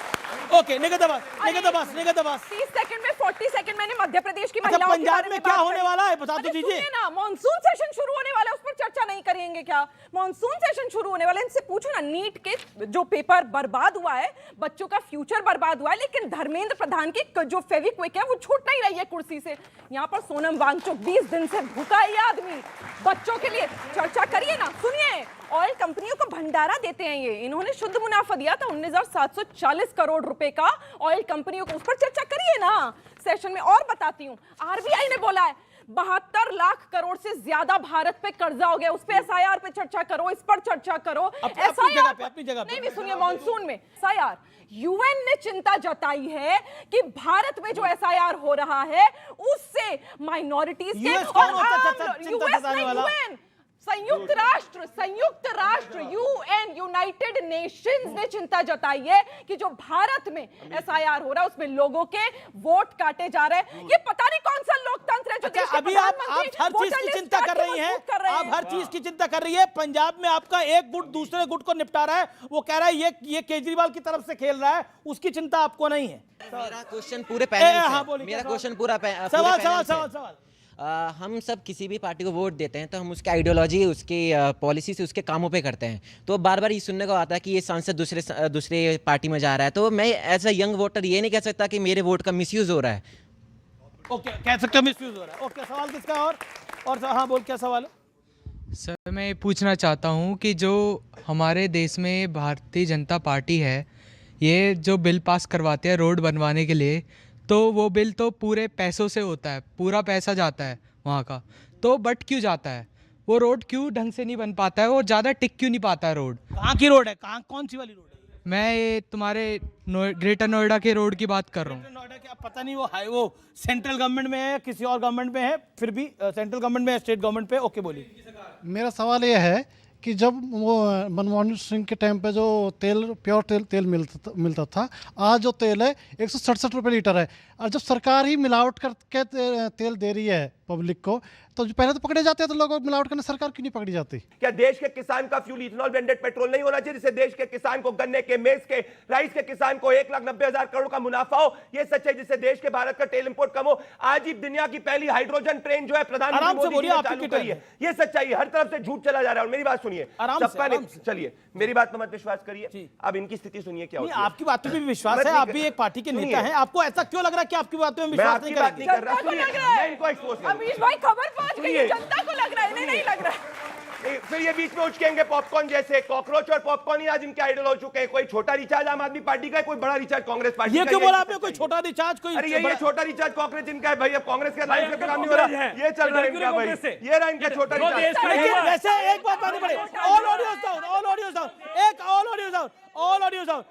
ओके, निगत आवाज। 30 सेकंड में 40 सेकंड मैंने मध्य प्रदेश की अच्छा, महिलाओं के पंजाब बारे में में क्या बात होने करी। वाला है बता तो अरे दीजिए सुनिए ना, मॉनसून सेशन शुरू होने वाला है, उस पर चर्चा नहीं करेंगे क्या? मॉनसून सेशन शुरू होने वाला है, इनसे पूछो ना, नीट के जो पेपर बर्बाद हुआ है, बच्चों का फ्यूचर बर्बाद हुआ है, लेकिन धर्मेंद्र प्रधान की जो फेविक्विक है वो छूट नहीं रही है कुर्सी से। यहाँ पर सोनम वांगचुक 20 दिन से भूखा है ये आदमी बच्चों के लिए। चर्चा करिए ना, सुनिए, ऑयल कंपनियों को भंडारा देते हैं ये, इन्होंने शुद्ध मुनाफा दिया था 19,740 करोड़ रुपए का ऑयल कंपनियों को, उस पर चर्चा करिए ना सेशन में। और बताती हूँ, आरबीआई ने बोला है 72 लाख करोड़ से ज्यादा भारत पे कर्जा हो गया, उस पे एसआईआर पे चर्चा करो, इस पर चर्चा करो। एसआईआर अपनी जगह पे नहीं, सुनिए, मॉनसून में एसआईआर, यूएन ने चिंता जताई है कि भारत में जो एसआईआर हो रहा है उससे माइनॉरिटीज के यूएन संयुक्त राष्ट्र यूएन यूनाइटेड नेशंस ने चिंता जताई है कि जो भारत में एसआईआर हो रहा है उसमें लोगों के वोट काटे जा रहे हैं। ये पता नहीं कौन सा लोकतंत्र है जो देश के अभी आप हर चीज की चिंता कर रही हैं, आप हर चीज की चिंता कर रही है। पंजाब में आपका एक गुट दूसरे गुट को निपटा रहा है, वो कह रहा है ये केजरीवाल की तरफ से खेल रहा है, उसकी चिंता आपको नहीं है। मेरा क्वेश्चन पूरे पैनल से, हाँ, बोलिए, मेरा क्वेश्चन पूरा सवाल हम सब किसी भी पार्टी को वोट देते हैं तो हम उसकी आइडियोलॉजी, उसकी पॉलिसी से उसके कामों पे करते हैं। तो बार बार ये सुनने को आता है कि ये सांसद दूसरे पार्टी में जा रहा है, तो मैं एज अ यंग वोटर ये नहीं कह सकता कि मेरे वोट का मिसयूज हो रहा है। ओके, कह सकते हो मिसयूज हो रहा है। ओके, सवाल किसका और हाँ बोल, क्या सवाल है? सर, मैं ये पूछना चाहता हूँ कि जो हमारे देश में भारतीय जनता पार्टी है, ये जो बिल पास करवाते हैं रोड बनवाने के लिए, तो वो बिल तो पूरे पैसों से होता है, पूरा पैसा जाता है वहाँ का, तो बट क्यों जाता है? वो रोड क्यों ढंग से नहीं बन पाता है, और ज़्यादा टिक क्यों नहीं पाता है रोड? कहाँ की रोड है, कहाँ, कौन सी वाली रोड है? मैं ये तुम्हारे ग्रेटर नोएडा के रोड की बात कर रहा हूँ। नोएडा के, अब पता नहीं वो सेंट्रल गवर्नमेंट में है या किसी और गवर्नमेंट में है, फिर भी सेंट्रल गवर्नमेंट में, स्टेट गवर्नमेंट पे। ओके, बोलिए। मेरा सवाल ये है कि जब वो मनमोहन सिंह के टाइम पे जो प्योर तेल मिलता था, आज जो तेल है 167 रुपये लीटर है, और जब सरकार ही मिलावट करके तेल दे रही है पब्लिक को, तो पहले तो पकड़े जाते हैं, तो लोग मिलावट करने सरकार क्यों नहीं पकड़ी जाती? क्या देश के किसान का फ्यूल इथेनॉल ब्लेंडेड पेट्रोल नहीं होना चाहिए, जिससे देश के किसान को, गन्ने के, मेज के, राइस के किसान को 1,90,000 करोड़ का मुनाफा हो? ये सच है, जिससे देश के भारत का तेल इंपोर्ट कम हो। आज ही दुनिया की पहली हाइड्रोजन ट्रेन जो है प्रधानमंत्री मोदी जी ने चालू करी है। ये सच्चाई है, हर तरफ से झूठ चला जा रहा है। और मेरी बात सुनिए, सबका नहीं, चलिए मेरी बात पर मत विश्वास करिए, अब इनकी स्थिति सुनिए क्या होती है। आपकी बात पे भी विश्वास है, आप भी एक पार्टी के नेता हैं, आपको ऐसा क्यों लग रहा है कि आपकी बात में विश्वास नहीं कर रहा? मैं इनको एक्सपोज करूं। अमीश भाई, खबर पहुंच गई है, जनता को लग रहा है, इन्हें नहीं लग रहा है। फिर ये बीच में उचकेंगे पॉपकॉर्न जैसे, कॉकरोच और पॉपकॉर्न ही आज इनके आइडल हो चुके हैं। कोई छोटा रिचार्ज आम आदमी पार्टी का है, कोई बड़ा रिचार्ज कांग्रेस पार्टी का। ये क्यों बोला आपने, कोई छोटा रिचार्ज, कोई? अरे ये छोटा रिचार्ज कांग्रेस जिनका है भाई, अब कांग्रेस का लाइफ का काम नहीं हो रहा, ये चल रहा है इनका भाई, ये रहा इनका छोटा रिचार्ज। वैसे एक बात माननी पड़े, all audios down, all audios down, एक all audios down, all audios down.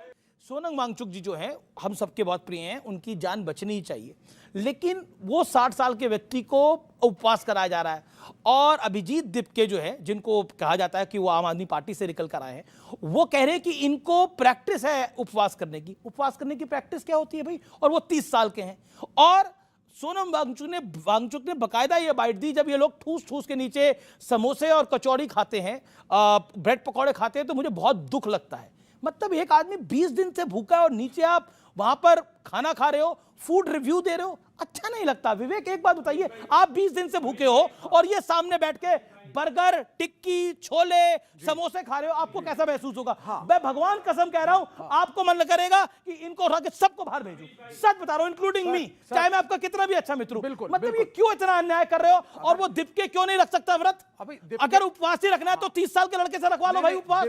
Sonam Wangchuk ji जो हैं, हम सबके बहुत प्रिय हैं, उनकी जान बचनी ही चाहिए, लेकिन वो 60 साल के व्यक्ति को उपवास कराया जा रहा है। और अभिजीत दिपके जो है, जिनको कहा जाता है कि वो आम आदमी पार्टी से निकल कर आए हैं, वो कह रहे हैं कि इनको प्रैक्टिस है उपवास करने की। उपवास करने की प्रैक्टिस क्या होती है भाई? और वो 30 साल के हैं। और सोनम वांगचुक ने बकायदा ये बाइट दी, जब ये लोग ठूस ठूस के नीचे समोसे और कचौड़ी खाते हैं, ब्रेड पकौड़े खाते हैं, तो मुझे बहुत दुख लगता है। मतलब एक आदमी 20 दिन से भूखा है और नीचे आप वहां पर खाना खा रहे हो, फूड रिव्यू दे रहे हो, अच्छा नहीं लगता। विवेक, एक बात बताइए, आप 20 दिन से भूखे हो और ये सामने बैठ के बर्गर, टिक्की, छोले, समोसे खा रहे हो, आपको कैसा महसूस होगा? मैं भगवान कसम कह रहा हूं, आपको मन करेगा कि इनको उठा के सबको बाहर भेजूं। सच बता रहा हूं, इंक्लूडिंग मी, चाहे मैं आपका कितना भी अच्छा मित्र हूं। मतलब ये क्यों इतना अन्याय कर रहे हो? और वो दिपके क्यों नहीं रख सकता व्रत? अगर उपवास ही रखना है तो 30 साल के लड़के से रखवा लो भाई उपवास।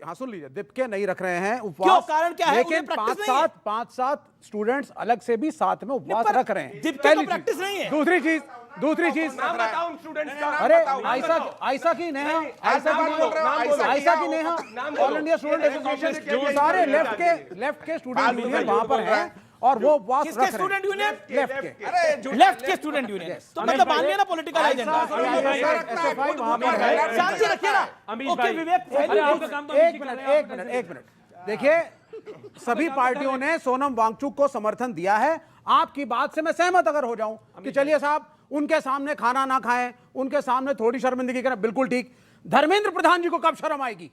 हाँ, सुन लीजिए, दिपके नहीं रख रहे हैं उपवास। क्यों? कारण क्या है? लेकिन 5-7 स्टूडेंट्स अलग से भी साथ में उपवास रख रहे हैं। दिपके को प्रैक्टिस नहीं है। दूसरी चीज नाम बताओ स्टूडेंट्स का। अरे आयशा की Neha all India student association, सारे लेफ्ट के स्टूडेंट यूनियन वहां पर है, और वो उपवास रख रहे हैं। Student union? लेफ्ट के स्टूडेंट यूनियन। तो मतलब मान लिया ना पॉलिटिकल एजेंडा। शांति रखिए ना। ओके विवेक, एक मिनट देखिए, सभी पार्टियों ने सोनम वांगचुक को समर्थन दिया है। आपकी बात से मैं सहमत अगर हो जाऊं कि चलिए साहब, उनके सामने खाना ना खाएं, उनके सामने थोड़ी शर्मिंदगी करें, बिल्कुल ठीक। धर्मेंद्र प्रधान जी को कब शर्म आएगी?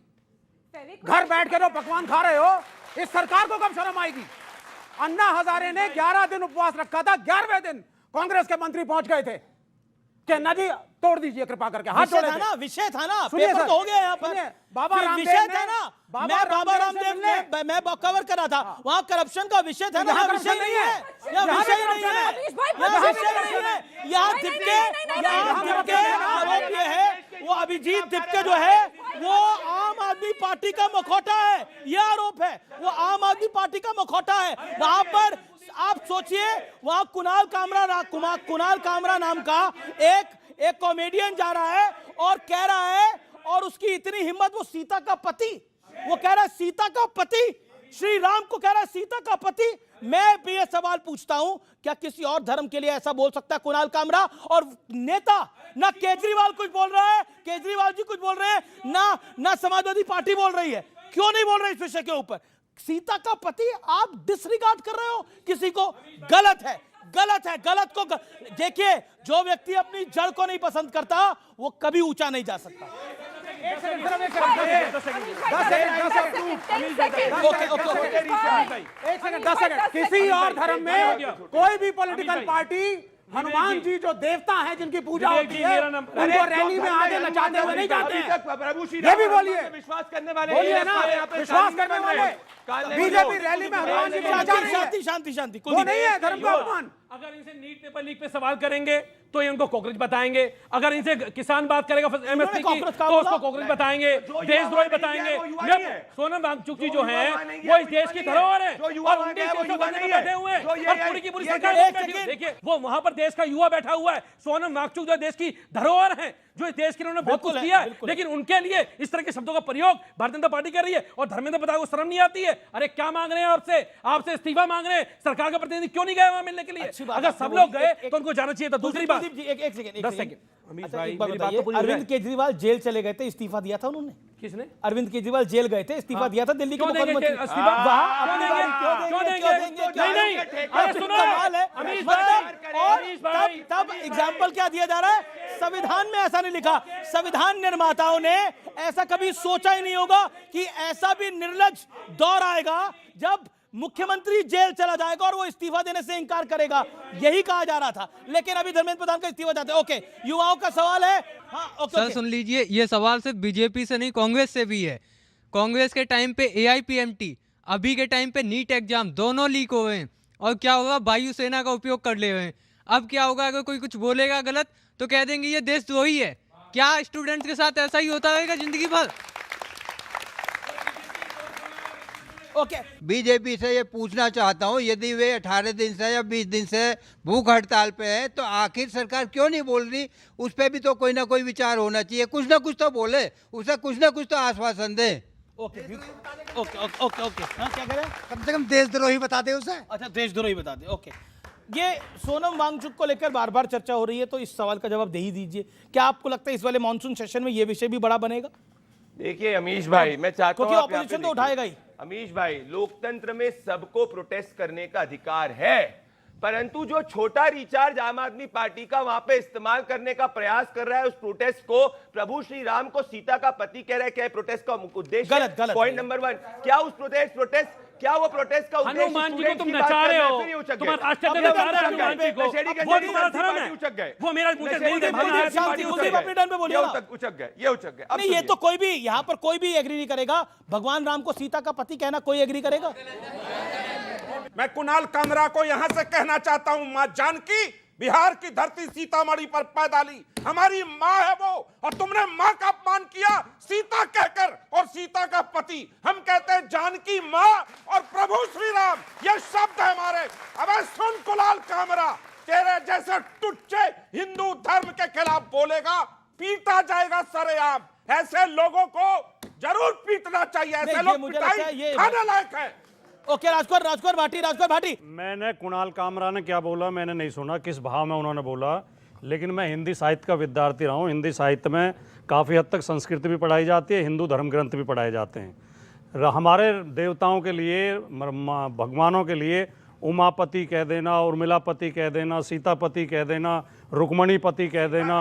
घर बैठ के जो पकवान खा रहे हो, इस सरकार को कब शर्म आएगी? अन्ना हजारे ने 11 दिन उपवास रखा था, 11वें दिन कांग्रेस के मंत्री पहुंच गए थे। कहना जी तोड़ दीजिए कृपा करके, हाथ विषय जोड़े था ना, विषय था ना, सुनिए पेपर सर, तो हो गया यहाँ पर। सुनिए, बाबा फिर रामदेव विषय ने- था ना, बाबा मैं बाबा रामदेव से रामदेव मैं बकवर कर रहा था, वहाँ करप्शन का विषय था ना, यहाँ यहाँ विषय corruption नहीं नहीं है, है। यहाँ यहाँ विषय भी नहीं corruption है, है। अमीश भाई, यहाँ यहाँ विषय भी नहीं है, corruption है। यहाँ नहीं, नहीं, दिपके, नहीं, नहीं, नहीं, यहाँ नहीं, दिपके आरोप ये है, वो अभिजीत दिपके जो है वो आम आदमी पार्टी का मुखौटा है, ये आरोप है, वो आम आदमी पार्टी का मुखौटा है। वहां पर आप सोचिए, वहां कुणाल कामरा नाम का एक कॉमेडियन जा रहा है और कह रहा है, और उसकी इतनी हिम्मत, वो सीता का पति, वो कह रहा है सीता का पति, श्री राम को कह रहा है सीता का पति। मैं भी ये सवाल पूछता हूं, क्या किसी और धर्म के लिए ऐसा बोल सकता है कुणाल कामरा? और नेता ना केजरीवाल कुछ बोल रहा है, केजरीवाल जी कुछ बोल रहे हैं, ना समाजवादी पार्टी बोल रही है। क्यों नहीं बोल रहे इस विषय के ऊपर? सीता का पति, आप डिसरिगार्ड कर रहे हो किसी को, गलत है, गलत है, गलत को देखिए, जो व्यक्ति अपनी जड़ को नहीं पसंद करता वो कभी ऊंचा नहीं जा सकता। किसी और धर्म में कोई भी पॉलिटिकल पार्टी हनुमान जी जो देवता हैं जिनकी पूजा होती है उनको रैली में आगे नचाते हुए नहीं जाते हैं। प्रभु श्री ये भी बोलिए, विश्वास करने वाले बोलिए ना, विश्वास करने वाले बीजेपी रैली में हनुमान जी को नचा रही है। शांति शांति शांति, वो नहीं है धर्म का अपमान। अगर इनसे नीट पेपर लीक पे सवाल करेंगे तो ये उनको कॉकरोच बताएंगे, अगर इनसे किसान बात करेगा एमएसपी की तो उसको कॉकरोच बताएंगे, देशद्रोही बताएंगे। सोनम वांगचुक जी जो हैं वो इस देश की धरोहर है और 19 बैठे हुए हैं और पूरी की पूरी सरकार देखिए, वो वहां पर देश का युवा बैठा हुआ है। सोनम वांगचुक जो देश की धरोहर है, जो इस देश के लिए उन्होंने बहुत कुछ किया है, लेकिन उनके लिए इस तरह के शब्दों का प्रयोग भारतीय जनता पार्टी कर रही है और धर्मेंद्र प्रधान को शर्म नहीं आती है। अरे क्या मांग रहे हैं आपसे इस्तीफा मांग रहे हैं, सरकार का प्रतिनिधि क्यों नहीं गए वहां मिलने के लिए? अगर सब लोग गए तो उनको जाना चाहिए था। दूसरी बात, एक सेकंड 10 सेकंड अमीश भाई, मेरी बात तो पूरी हो जाए। अरविंद केजरीवाल जेल चले गए थे, इस्तीफा दिया था उन्होंने। किसने? अरविंद केजरीवाल जेल गए थे, इस्तीफा दिया था दिल्ली के मुख्यमंत्री। नहीं, अरे सुनो अमीश भाई, तब एग्जाम्पल क्या दिया जा रहा है? संविधान में ऐसा नहीं लिखा। संविधान निर्माताओं ने ऐसा कभी सोचा ही नहीं होगा कि ऐसा भी निर्लज दौर आएगा जब मुख्यमंत्री जेल चला जाएगा और वो इस्तीफा देने से इंकार करेगा, यही कहा जा रहा था। लेकिन अभी धर्मेंद्र प्रधान का इस्तीफा चाहते हैं। ओके, युवाओं का सवाल है। हाँ, ओके, सर सुन लीजिए, ये सवाल सिर्फ बीजेपी से नहीं, कांग्रेस से भी है। कांग्रेस के टाइम पे AIPMT, अभी के टाइम पे नीट एग्जाम, दोनों लीक हो गए हैं। और क्या होगा, वायुसेना का उपयोग कर ले हुए हैं। अब क्या होगा, अगर कोई कुछ बोलेगा गलत तो कह देंगे ये देशद्रोही है। क्या स्टूडेंट्स के साथ ऐसा ही होता रहेगा जिंदगी भर? ओके, बीजेपी से ये पूछना चाहता हूँ, यदि वे 18 दिन से या 20 दिन से भूख हड़ताल पे है तो आखिर सरकार क्यों नहीं बोल रही? उस पर भी तो कोई ना कोई विचार होना चाहिए, कुछ ना कुछ तो बोले, उसे कुछ ना कुछ तो आश्वासन दे। ओके, ओके, ओके, ओके, हाँ, क्या कह रहे हैं? कम से कम देशद्रोही बता दे उसे। अच्छा, देशद्रोही बता दे। ओके, ये सोनम वांगचुक को लेकर बार बार चर्चा हो रही है, तो इस सवाल का जवाब दे ही दीजिए। क्या आपको लगता है इस वाले मॉनसून सेशन में ये विषय भी बड़ा बनेगा? देखिए अमीश भाई, मैं चाहता हूं क्योंकि आप यहाँ पे ऑपोजिशन तो देखिए। उठाएगा ही। अमीश भाई, लोकतंत्र में सबको प्रोटेस्ट करने का अधिकार है, परंतु जो छोटा रिचार्ज आम आदमी पार्टी का वहां पे इस्तेमाल करने का प्रयास कर रहा है, उस प्रोटेस्ट को प्रभु श्री राम को सीता का पति कह रहा है, क्या प्रोटेस्ट का उद्देश्य? गलत। पॉइंट नंबर 1, क्या उस प्रोटेस्ट क्या वो प्रोटेस्ट का उद्देश्य हनुमान जी को तुम नचा रहे हो, तुम्हारा राष्ट्रीय नेता नचा रहे हो हनुमान जी को, वो तुम्हारा धर्म है, उचक गए, वो मेरा मुझे नहीं देखना है। अपने टर्न पे बोलिए ना। उचक गए, ये उचक गए। नहीं, ये तो कोई भी यहाँ पर कोई भी एग्री नहीं करेगा। भगवान राम को सीता का पति कहना कोई एग्री करेगा? मैं कुणाल कामरा को यहां से कहना चाहता हूं, मां जानकी बिहार की धरती सीतामढ़ी पर पैदा ली, हमारी माँ है वो, और तुमने माँ का अपमान किया सीता कहकर, और सीता का पति हम कहते हैं जानकी माँ और प्रभु श्री राम, ये शब्द है हमारे। अब सुन कुणाल कामरा, तेरे जैसे टुच्चे हिंदू धर्म के खिलाफ बोलेगा, पीटा जाएगा सरेआम। ऐसे लोगों को जरूर पीटना चाहिए, ऐसे लोग पिटाई खाने लायक है। ओके, राजकुमार भाटी। मैंने कुणाल कामरा ने क्या बोला मैंने नहीं सुना, किस भाव में उन्होंने बोला, लेकिन मैं हिंदी साहित्य का विद्यार्थी रहा हूँ। हिंदी साहित्य में काफ़ी हद तक संस्कृत भी पढ़ाई जाती है, हिंदू धर्म ग्रंथ भी पढ़ाए जाते हैं। हमारे देवताओं के लिए, भगवानों के लिए उमापति कह देना, उर्मिलापति कह देना, सीतापति कह देना, रुक्मणीपति कह देना,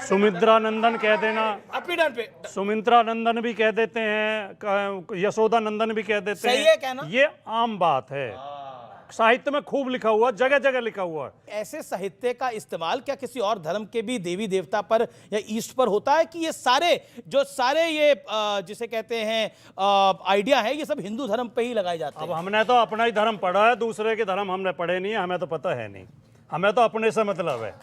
सुमित्रा नंदन कह देना, अपनी टर्न पे सुमित्रा नंदन भी कह देते हैं, यशोदा नंदन भी कह देते सही है कहना? हैं। ये आम बात है, साहित्य में खूब लिखा हुआ, जगह जगह लिखा हुआ है। ऐसे साहित्य का इस्तेमाल क्या किसी और धर्म के भी देवी देवता पर या ईष्ट पर होता है, कि ये सारे ये जिसे कहते हैं आइडिया है, ये सब हिंदू धर्म पे ही लगाए जाते हैं? अब हमने तो अपना ही धर्म पढ़ा है, दूसरे के धर्म हमने पढ़े नहीं है, हमें तो पता है नहीं, हमें तो अपने से मतलब है।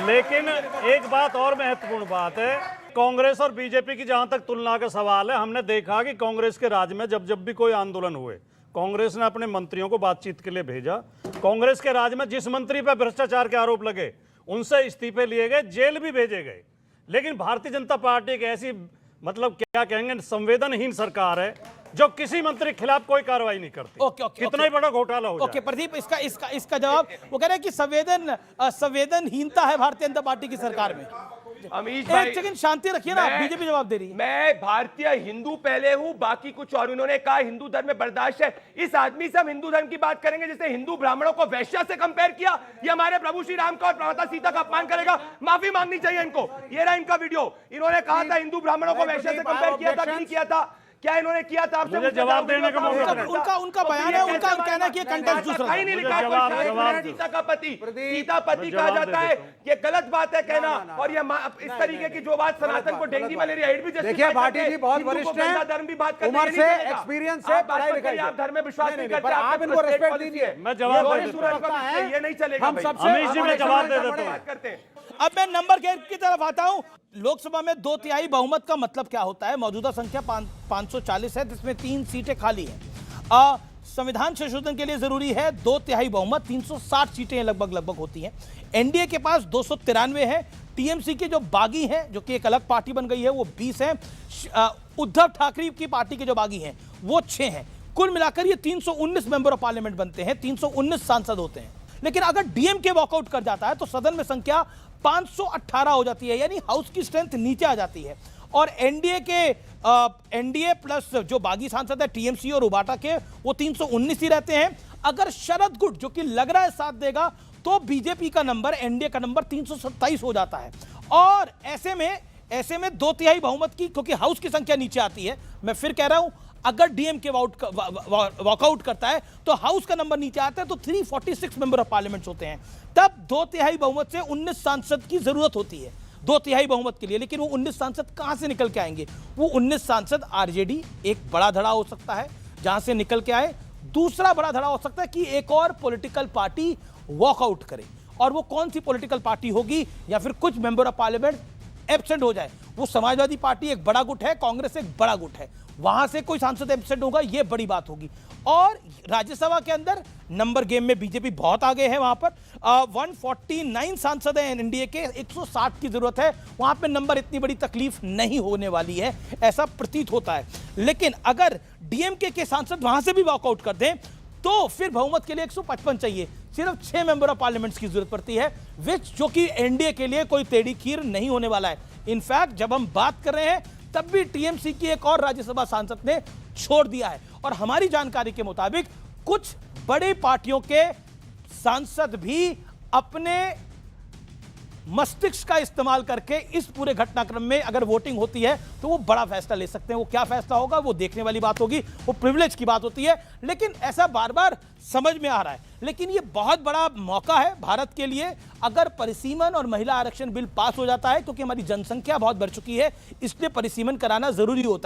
लेकिन एक बात और महत्वपूर्ण बात है, कांग्रेस और बीजेपी की जहां तक तुलना का सवाल है, हमने देखा कि कांग्रेस के राज में जब भी कोई आंदोलन हुए, कांग्रेस ने अपने मंत्रियों को बातचीत के लिए भेजा। कांग्रेस के राज में जिस मंत्री पर भ्रष्टाचार के आरोप लगे उनसे इस्तीफे लिए गए, जेल भी भेजे गए। लेकिन भारतीय जनता पार्टी एक ऐसी, मतलब क्या कहेंगे, संवेदनहीन सरकार है जो किसी मंत्री के खिलाफ कोई कार्रवाई नहीं करती। कितना ही बड़ा घोटाला हो जाए। प्रदीप, इसका जवाब वो कह रहे हैं कि संवेदनहीनता है भारतीय जनता पार्टी की सरकार में। अमीश भाई, एक सेकंड शांति रखिए ना, बीजेपी जवाब दे रही है। मैं भारतीय हिंदू पहले हूं, बाकी कुछ और। उन्होंने कहा हिंदू धर्म में बर्दाश्त है। इस आदमी से हम हिंदू धर्म की बात करेंगे जिसने हिंदू ब्राह्मणों को वैश्या से कंपेयर किया, ये हमारे प्रभु श्री राम का और माता सीता का अपमान करेगा। माफी मांगनी चाहिए इनको। ये रहा इनका वीडियो। इन्होंने कहा था हिंदू ब्राह्मणों को वैश्या से कंपेयर किया था कि नहीं किया था? क्या इन्होंने किया था? आपसे जवाब देने का मौका उनका बयान है, उनका कहना है कि कंटेक्स्ट दूसरा कहीं नहीं लिखा है सीता का पति, सीता पति कहा जाता है। ये गलत बात है कहना, और ये इस तरीके की जो बात सनातन को डेंगू मलेरिया एड्स भी जस्टिफाई देखिए, भाटी जी बहुत वरिष्ठ हैं, धर्म भी बात करते उम्र से, एक्सपीरियंस से, पढ़ाई लिखाई से। आप धर्म में विश्वास नहीं करते, आप इनको रिस्पेक्ट दीजिए। मैं जवाब दे देता हूं, ये नहीं चलेगा। हम सबसे अमीश जी, मैं जवाब दे देता हूं। अब मैं नंबर गेम की तरफ आता हूं। लोकसभा में 2/3 बहुमत का मतलब क्या होता है? मौजूदा संख्या 540 है, जिसमें 3 सीटें खाली हैं। संविधान संशोधन के लिए जरूरी है 2/3 बहुमत, 360 सीटें लगभग होती हैं। एनडीए के पास 293 है। टीएमसी के जो बागी हैं, जो कि एक अलग पार्टी बन गई है, वो 20 हैं। उद्धव ठाकरे की पार्टी के जो बागी हैं वो 6 हैं। कुल मिलाकर ये 319 मेंबर ऑफ पार्लियामेंट बनते हैं, 319 सांसद होते हैं। लेकिन अगर डीएमके वॉकआउट कर जाता है तो सदन में संख्या 518 हो जाती है, यानी हाउस की स्ट्रेंथ नीचे आ जाती है। और एनडीए प्लस जो बागी सांसद है टीएमसी और उबाटा के, वो 319 ही रहते हैं। अगर शरद गुट, जो कि लग रहा है साथ देगा, तो बीजेपी का नंबर, एनडीए का नंबर 327 हो जाता है। और ऐसे में 2/3 बहुमत की, क्योंकि हाउस की संख्या नीचे आती है, मैं फिर कह रहा हूं, अगर डीएमके वॉकआउट करता है तो हाउस का नंबर नीचे आता है, तो 346 मेंबर ऑफ पार्लियामेंट होते हैं। तब 2/3 बहुमत से 19 सांसद की जरूरत होती है 2/3 बहुमत के लिए। लेकिन वो 19 सांसद कहां से निकल के आएंगे? वो 19 सांसद आरजेडी एक बड़ा धड़ा हो सकता है जहां से निकल के आए। दूसरा बड़ा धड़ा हो सकता है कि एक और पॉलिटिकल पार्टी वॉकआउट करे, और वो कौन सी पॉलिटिकल पार्टी होगी, या फिर कुछ मेंबर ऑफ पार्लियामेंट एब्सेंट हो जाए। वो समाजवादी पार्टी एक बड़ा गुट है, कांग्रेस एक बड़ा गुट है, वहां से कोई सांसद एब्सेंट होगा, ये बड़ी बात होगी। और राज्यसभा के अंदर नंबर गेम में बीजेपी बहुत आगे है। वहां पर 149 सांसद हैं एनडीए के, 160 की जरूरत है। वहां पे नंबर इतनी बड़ी तकलीफ नहीं होने वाली है, ऐसा प्रतीत होता है। लेकिन अगर डीएमके के सांसद वहां से भी वॉकआउट कर दें तो फिर बहुमत के लिए 155 चाहिए। सिर्फ 6 मेंबर ऑफ पार्लियामेंट की जरूरत पड़ती है, जो कि एनडीए के लिए कोई टेढ़ी खीर नहीं होने वाला है। इनफैक्ट जब हम बात कर रहे हैं तब भी टीएमसी की एक और राज्यसभा सांसद ने छोड़ दिया है। और हमारी जानकारी के मुताबिक कुछ बड़ी पार्टियों के सांसद भी अपने मस्तिष्क का इस्तेमाल करके इस पूरे घटनाक्रम में, अगर वोटिंग होती है तो वो बड़ा फैसला ले सकते हैं। वो क्या फैसला होगा वो देखने वाली बात होगी, वो प्रिविलेज की बात होती है। लेकिन ऐसा बार बार समझ में आ रहा है। लेकिन ये बहुत बड़ा मौका है भारत के लिए, अगर परिसीमन और महिला आरक्षण बिल पास हो जाता है, क्योंकि हमारी जनसंख्या बहुत बढ़ चुकी है, इसलिए परिसीमन कराना जरूरी होता है।